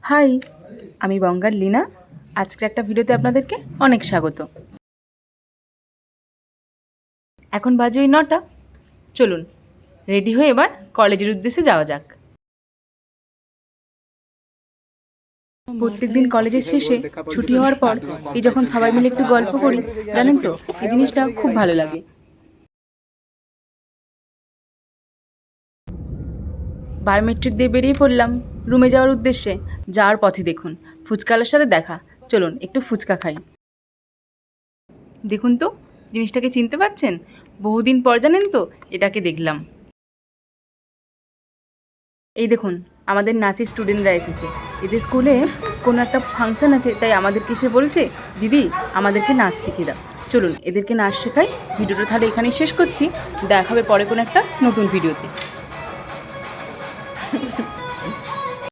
High, আমি বঙ্গার লীনা। আজকের একটা ভিডিওতে আপনাদেরকে অনেক স্বাগত। এখন বাজে ওই 9টা। চলুন রেডি হয়ে এবার কলেজের উদ্দেশ্যে যাওয়া যাক। প্রত্যেকদিন কলেজের শেষে ছুটি হওয়ার পর এই যখন সবাই মিলে একটু গল্প করি, জানেন তো এই জিনিসটা খুব ভালো লাগে। বায়োমেট্রিক দিয়ে বেরিয়ে পড়লাম রুমে যাওয়ার উদ্দেশ্যে। যাওয়ার পথে দেখুন ফুচকাওয়ালার সাথে দেখা। চলুন একটু ফুচকা খাই। দেখুন তো জিনিসটাকে চিনতে পারছেন? বহুদিন পর জানেন তো এটাকে দেখলাম। এই দেখুন আমাদের নাচের স্টুডেন্টরা এসেছে। এদের স্কুলে কোনো একটা ফাংশন আছে, তাই আমাদেরকে এসে বলছে দিদি আমাদেরকে নাচ শিখিয়ে দাও। চলুন এদেরকে নাচ শেখাই। ভিডিওটা তাহলে এখানেই শেষ করছি। দেখা হবে পরে কোনো একটা নতুন ভিডিওতে।